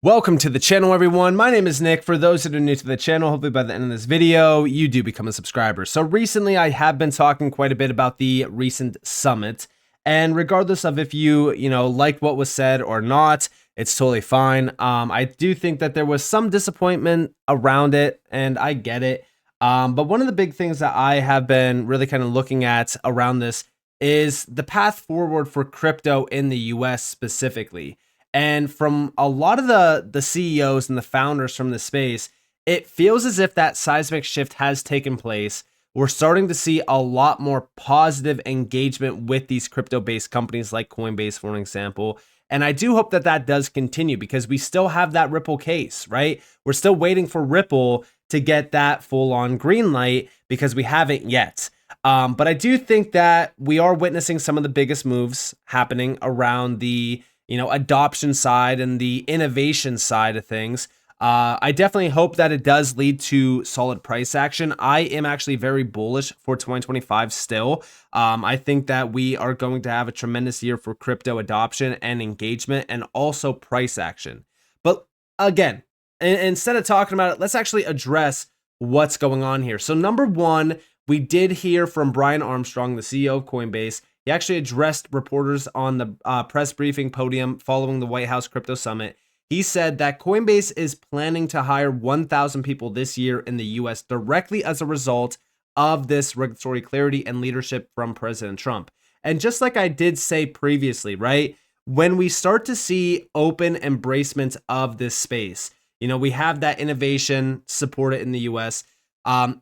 Welcome to the channel, everyone. My name is Nick. For those that are new to the channel, hopefully by the end of this video, you do become a subscriber. So recently, I have been talking quite a bit about the recent summit. And regardless of if you liked what was said or not, it's totally fine. I do think that there was some disappointment around it, and I get it. But one of the big things that I have been really kind of looking at around this is the path forward for crypto in the US specifically. And from a lot of the CEOs and the founders from the space, it feels as if that seismic shift has taken place. We're starting to see a lot more positive engagement with these crypto-based companies like Coinbase, for example. And I do hope that that does continue because we still have that Ripple case, right? We're still waiting for Ripple to get that full-on green light because we haven't yet. But I do think that we are witnessing some of the biggest moves happening around the adoption side and the innovation side of things. I definitely hope that it does lead to solid price action. I am actually very bullish for 2025 still. I think that we are going to have a tremendous year for crypto adoption and engagement and also price action. But again, instead of talking about it, let's actually address what's going on here. So number one, we did hear from Brian Armstrong, the CEO of Coinbase. He actually addressed reporters on the press briefing podium following the White House Crypto Summit. He said that Coinbase is planning to hire 1,000 people this year in the US directly as a result of this regulatory clarity and leadership from President Trump. And just like I did say previously, right, when we start to see open embracement of this space, we have that innovation supported in the US,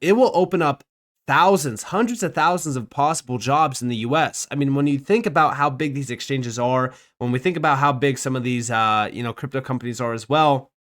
it will open up thousands, hundreds of thousands of possible jobs in the US. I mean, when you think about how big these exchanges are, when we think about how big some of these, crypto companies are as well,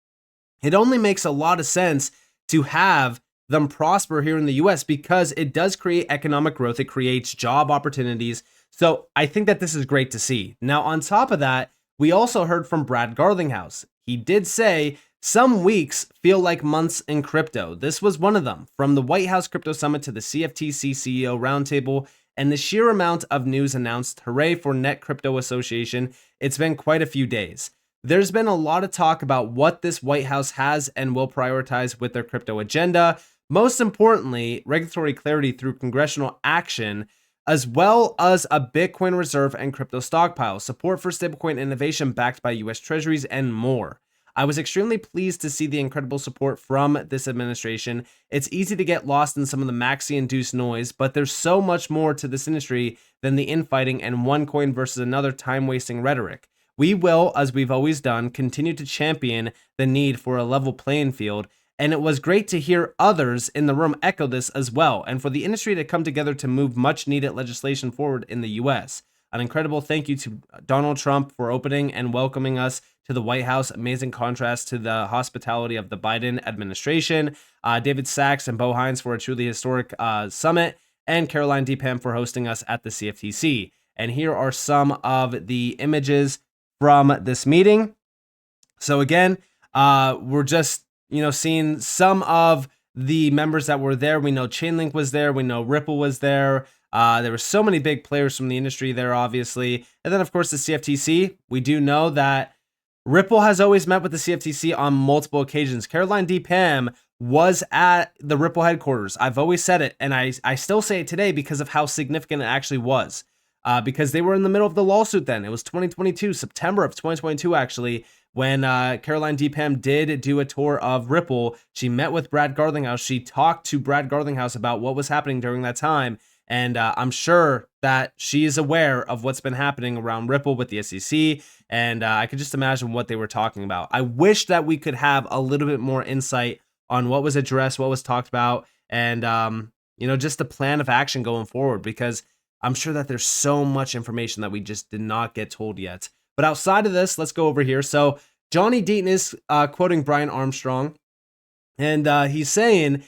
it only makes a lot of sense to have them prosper here in the US because it does create economic growth. It creates job opportunities. So I think that this is great to see. Now, on top of that, we also heard from Brad Garlinghouse. He did say, some weeks feel like months in crypto. This was one of them. From the White House Crypto Summit to the CFTC CEO Roundtable and the sheer amount of news announced, hooray for Net Crypto Association, it's been quite a few days. There's been a lot of talk about what this White House has and will prioritize with their crypto agenda. Most importantly, regulatory clarity through congressional action, as well as a Bitcoin reserve and crypto stockpile, support for stablecoin innovation backed by US Treasuries, and more. I was extremely pleased to see the incredible support from this administration. It's easy to get lost in some of the maxi-induced noise, but there's so much more to this industry than the infighting and one coin versus another time-wasting rhetoric. We will, as we've always done, continue to champion the need for a level playing field, and it was great to hear others in the room echo this as well, and for the industry to come together to move much-needed legislation forward in the US. An incredible thank you to Donald Trump for opening and welcoming us to the White House. Amazing contrast to the hospitality of the Biden administration. David Sachs and Bo Hines for a truly historic summit. And Caroline DePam for hosting us at the CFTC. And here are some of the images from this meeting. So again, we're just seeing some of the members that were there. We know Chainlink was there. We know Ripple was there. There were so many big players from the industry there, obviously. And then, of course, the CFTC. We do know that Ripple has always met with the CFTC on multiple occasions. Caroline DePam was at the Ripple headquarters. I've always said it, and I still say it today because of how significant it actually was. Because they were in the middle of the lawsuit then. It was 2022, September of 2022, actually, when Caroline DePam did do a tour of Ripple. She met with Brad Garlinghouse. She talked to Brad Garlinghouse about what was happening during that time. And I'm sure that she is aware of what's been happening around Ripple with the SEC. And I could just imagine what they were talking about. I wish that we could have a little bit more insight on what was addressed, what was talked about, and, just the plan of action going forward, because I'm sure that there's so much information that we just did not get told yet. But outside of this, let's go over here. So Johnny Deaton is quoting Brian Armstrong, and he's saying,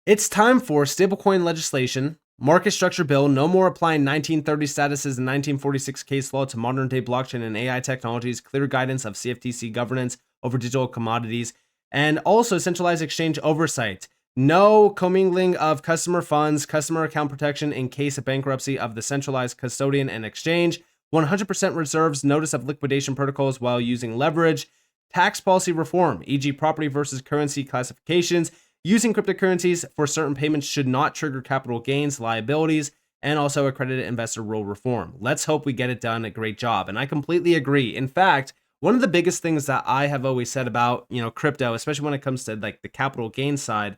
it's time for stablecoin legislation. Market structure bill, no more applying 1930 statuses and 1946 case law to modern day blockchain and AI technologies, clear guidance of CFTC governance over digital commodities, and also centralized exchange oversight. No commingling of customer funds, customer account protection in case of bankruptcy of the centralized custodian and exchange, 100% reserves notice of liquidation protocols while using leverage, tax policy reform, e.g. property versus currency classifications. Using cryptocurrencies for certain payments should not trigger capital gains, liabilities, and also accredited investor rule reform. Let's hope we get it done. A great job. And I completely agree. In fact, one of the biggest things that I have always said about, crypto, especially when it comes to like the capital gain side,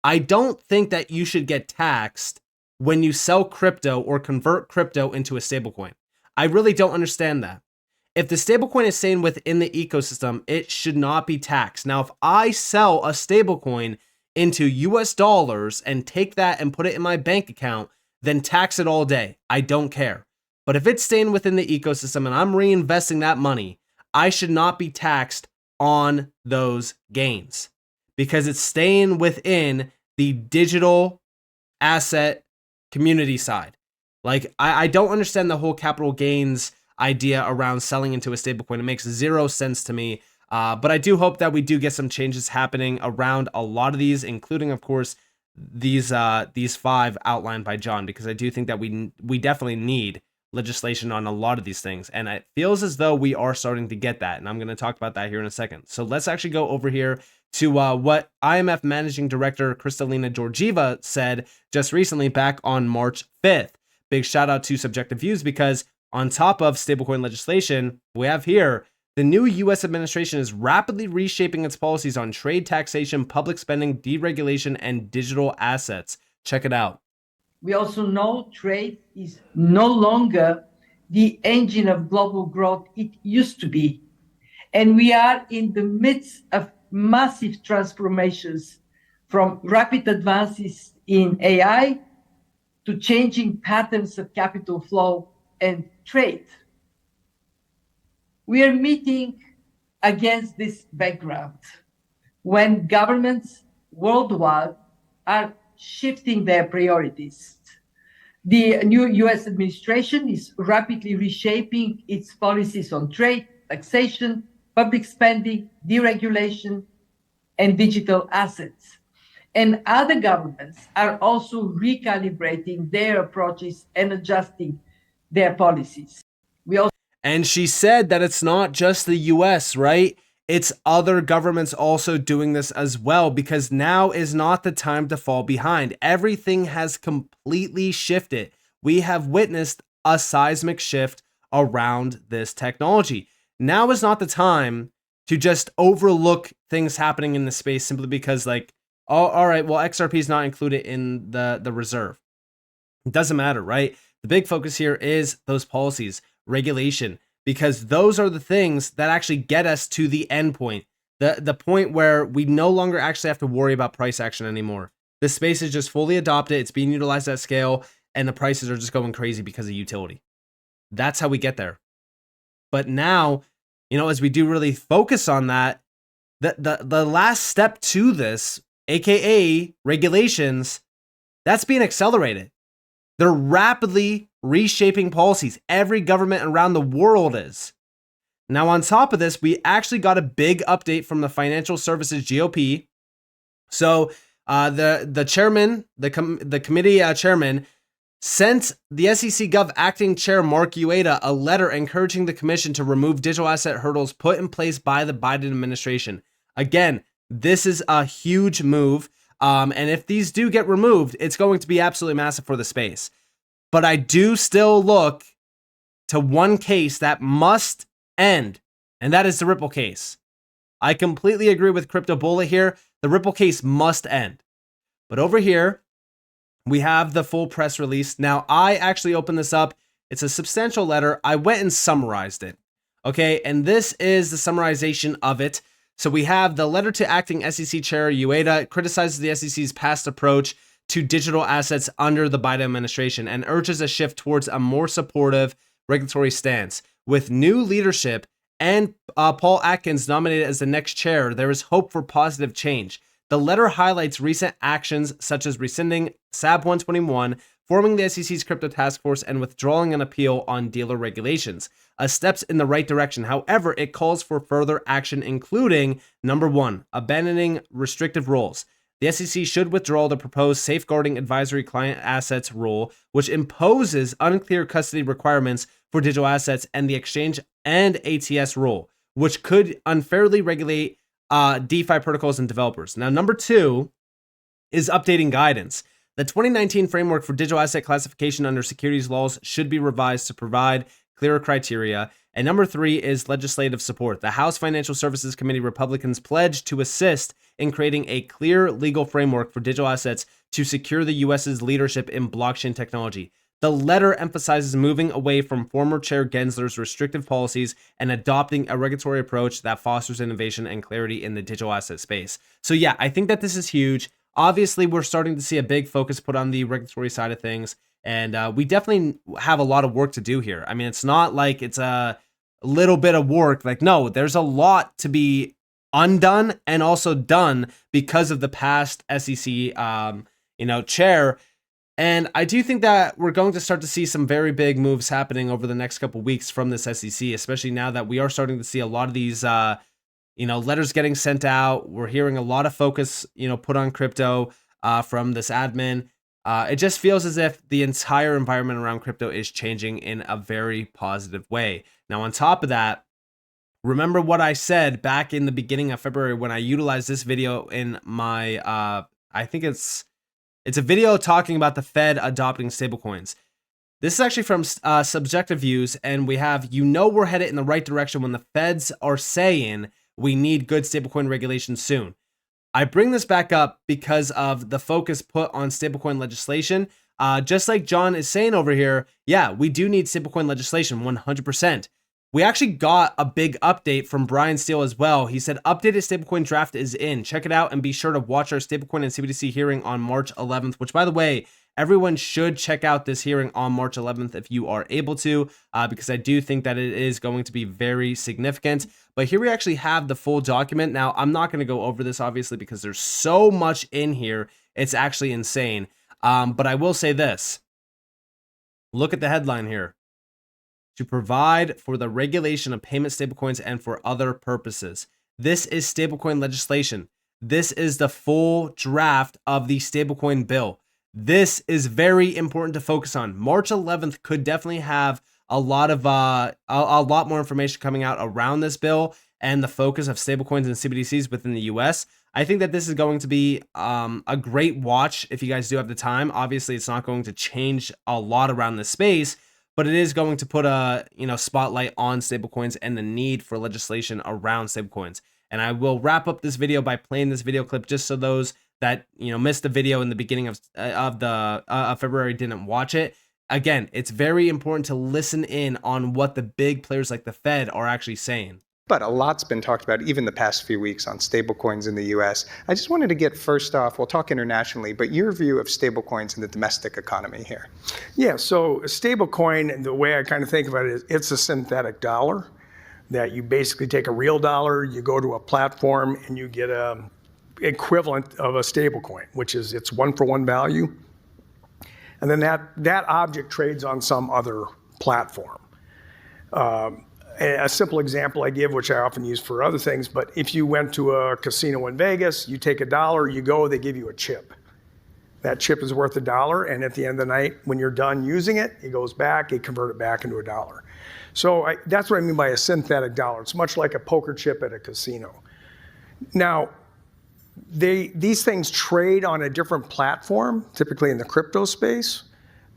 I don't think that you should get taxed when you sell crypto or convert crypto into a stablecoin. I really don't understand that. If the stablecoin is staying within the ecosystem, it should not be taxed. Now, if I sell a stablecoin into US dollars and take that and put it in my bank account, then tax it all day. I don't care. But if it's staying within the ecosystem and I'm reinvesting that money, I should not be taxed on those gains because it's staying within the digital asset community side. Like, I don't understand the whole capital gains idea around selling into a stablecoin. It makes zero sense to me. But I do hope that we do get some changes happening around a lot of these, including, of course, these 5 outlined by John, because I do think that we definitely need legislation on a lot of these things. And it feels as though we are starting to get that. And I'm going to talk about that here in a second. So let's actually go over here to what IMF Managing Director Kristalina Georgieva said just recently back on March 5th. Big shout out to Subjective Views, because on top of stablecoin legislation, we have here the new U.S. administration is rapidly reshaping its policies on trade, taxation, public spending, deregulation, and digital assets. Check it out. We also know trade is no longer the engine of global growth it used to be. And we are in the midst of massive transformations, from rapid advances in AI to changing patterns of capital flow and trade. We are meeting against this background when governments worldwide are shifting their priorities. The new US administration is rapidly reshaping its policies on trade, taxation, public spending, deregulation, and digital assets. And other governments are also recalibrating their approaches and adjusting their policies. And she said that it's not just the US, right? It's other governments also doing this as well, because now is not the time to fall behind. Everything has completely shifted. We have witnessed a seismic shift around this technology. Now is not the time to just overlook things happening in the space simply because, like, oh, all right, well, XRP is not included in the reserve. It doesn't matter, right? The big focus here is those policies, regulation, because those are the things that actually get us to the end point, the point where we no longer actually have to worry about price action anymore. The space is just fully adopted, it's being utilized at scale, and the prices are just going crazy because of utility. That's how we get there. But now, as we do really focus on that, the last step to this, aka regulations, that's being accelerated. They're rapidly reshaping policies. Every government around the world is. Now, on top of this, we actually got a big update from the Financial Services GOP. So the chairman, the committee chairman, sent the SEC Gov acting chair Mark Ueda a letter encouraging the commission to remove digital asset hurdles put in place by the Biden administration. Again, this is a huge move. And if these do get removed, it's going to be absolutely massive for the space. But I do still look to one case that must end, and that is the Ripple case. I completely agree with Crypto Bullet here. The Ripple case must end. But over here, we have the full press release. Now, I actually opened this up. It's a substantial letter. I went and summarized it. Okay, and this is the summarization of it. So we have the letter to acting SEC Chair Ueda criticizes the SEC's past approach to digital assets under the Biden administration and urges a shift towards a more supportive regulatory stance. With new leadership and Paul Atkins nominated as the next chair, there is hope for positive change. The letter highlights recent actions such as rescinding SAB 121, forming the SEC's crypto task force, and withdrawing an appeal on dealer regulations. Steps in the right direction. However, it calls for further action, including, number 1, abandoning restrictive rules. The SEC should withdraw the proposed safeguarding advisory client assets rule, which imposes unclear custody requirements for digital assets, and the exchange and ATS rule, which could unfairly regulate DeFi protocols and developers. Now, number 2 is updating guidance. The 2019 framework for digital asset classification under securities laws should be revised to provide clearer criteria. And number 3 is legislative support. The House Financial Services Committee Republicans pledged to assist in creating a clear legal framework for digital assets to secure the US's leadership in blockchain technology. The letter emphasizes moving away from former Chair Gensler's restrictive policies and adopting a regulatory approach that fosters innovation and clarity in the digital asset space. So yeah, I think that this is huge. Obviously, we're starting to see a big focus put on the regulatory side of things, and we definitely have a lot of work to do here. I mean, it's not like it's a little bit of work. Like, no, there's a lot to be undone and also done because of the past SEC, chair. And I do think that we're going to start to see some very big moves happening over the next couple weeks from this SEC, especially now that we are starting to see a lot of these, letters getting sent out. We're hearing a lot of focus, put on crypto from this admin. It just feels as if the entire environment around crypto is changing in a very positive way. Now, on top of that, remember what I said back in the beginning of February when I utilized this video in my, I think it's a video talking about the Fed adopting stablecoins. This is actually from Subjective Views, and we have, we're headed in the right direction when the Feds are saying we need good stablecoin regulation soon. I bring this back up because of the focus put on stablecoin legislation. Just like John is saying over here, yeah, we do need stablecoin legislation 100%. We actually got a big update from Brian Steele as well. He said, updated stablecoin draft is in. Check it out and be sure to watch our stablecoin and CBDC hearing on March 11th, which, by the way, everyone should check out this hearing on March 11th if you are able to, because I do think that it is going to be very significant. But here we actually have the full document. Now, I'm not going to go over this, obviously, because there's so much in here. It's actually insane. But I will say this. Look at the headline here. To provide for the regulation of payment stablecoins and for other purposes. This is stablecoin legislation. This is the full draft of the stablecoin bill. This is very important to focus on. March 11th could definitely have a lot of a lot more information coming out around this bill and the focus of stablecoins and CBDCs within the US. I think that this is going to be a great watch if you guys do have the time. Obviously, it's not going to change a lot around this space, but it is going to put a spotlight on stablecoins and the need for legislation around stablecoins. And I will wrap up this video by playing this video clip just so those that missed the video in the beginning of February didn't watch it. Again, it's very important to listen in on what the big players like the Fed are actually saying. But a lot's been talked about even the past few weeks on stablecoins in the US. I just wanted to get first off, we'll talk internationally, but your view of stablecoins in the domestic economy here. Yeah, so a stablecoin, the way I kind of think about it is it's a synthetic dollar that you basically take a real dollar, you go to a platform and you get a equivalent of a stablecoin, which is its one-for-one value. And then that object trades on some other platform. A simple example I give, which I often use for other things, but if you went to a casino in Vegas, you take $1, you go, they give you a chip. That chip is worth $1, and at the end of the night, when you're done using it, it goes back, you convert it back into $1. So that's what I mean by a synthetic dollar. It's much like a poker chip at a casino. Now, these things trade on a different platform, typically in the crypto space.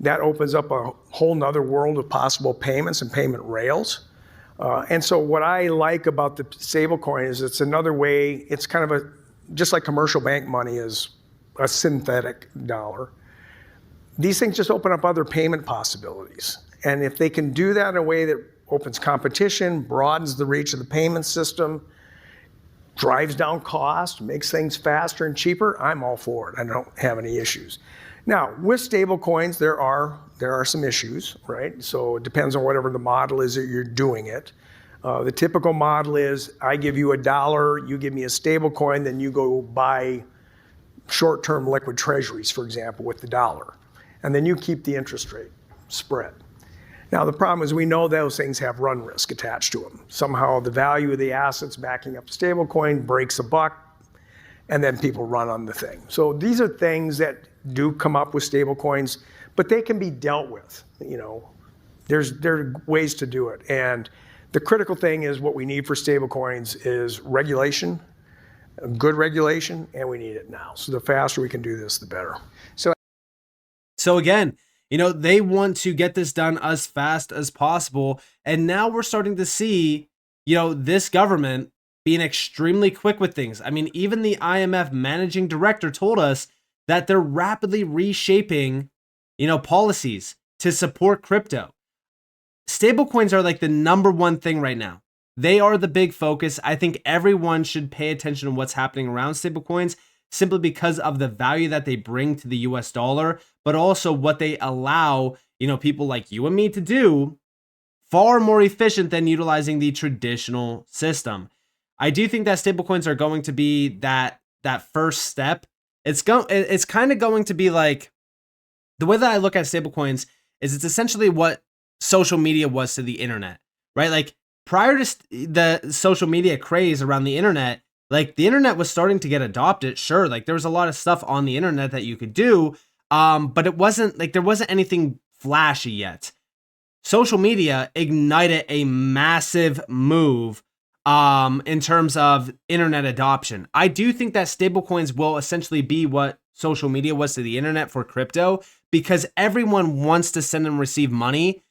That opens up a whole nother world of possible payments and payment rails. And so what I like about the stablecoin is it's another way, it's kind of just like commercial bank money is a synthetic dollar. These things just open up other payment possibilities. And if they can do that in a way that opens competition, broadens the reach of the payment system, drives down cost, makes things faster and cheaper, I'm all for it. I don't have any issues. Now, with stablecoins, there are some issues, right? So it depends on whatever the model is that you're doing it. The typical model is I give you $1, you give me a stablecoin, then you go buy short-term liquid treasuries, for example, with the dollar. And then you keep the interest rate spread. Now, the problem is we know those things have run risk attached to them. Somehow the value of the assets backing up the stablecoin breaks a buck, and then people run on the thing. So these are things that do come up with stablecoins, but they can be dealt with. There are ways to do it. And The critical thing is what we need for stablecoins is regulation, good regulation, and we need it now. So the faster we can do this, the better. So again, you know, they want to get this done as fast as possible. And now we're starting to see, you know, this government being extremely quick with things. I mean, even the IMF managing director told us that they're rapidly reshaping, you know, policies to support crypto. Stablecoins are like the #1 thing right now. They are the big focus. I think everyone should pay attention to what's happening around stablecoins simply because of the value that they bring to the US dollar, but also what they allow, you know, people like you and me to do far more efficient than utilizing the traditional system. I do think that stablecoins are going to be that first step. It's kind of going to be like, the way that I look at stablecoins is it's essentially what social media was to the internet, right? Like prior to the social media craze around the internet, like the internet was starting to get adopted. Sure, like there was a lot of stuff on the internet that you could do, but it wasn't like there wasn't anything flashy yet. Social media ignited a massive move in terms of internet adoption. I do think that stablecoins will essentially be what social media was to the internet for crypto, because everyone wants to send and receive money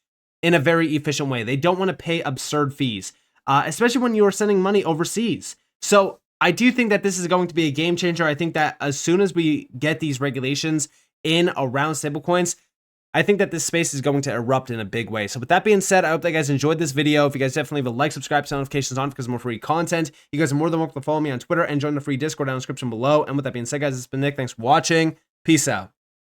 in a very efficient way. They don't want to pay absurd fees, especially when you are sending money overseas. So I do think that this is going to be a game changer. I think that as soon as we get these regulations in around stablecoins, I think that this space is going to erupt in a big way. So with that being said, I hope that you guys enjoyed this video. If you guys definitely leave a like, subscribe, set notifications on because more free content. You guys are more than welcome to follow me on Twitter and join the free Discord down in the description below. And with that being said, guys, it's been Nick. Thanks for watching. Peace out.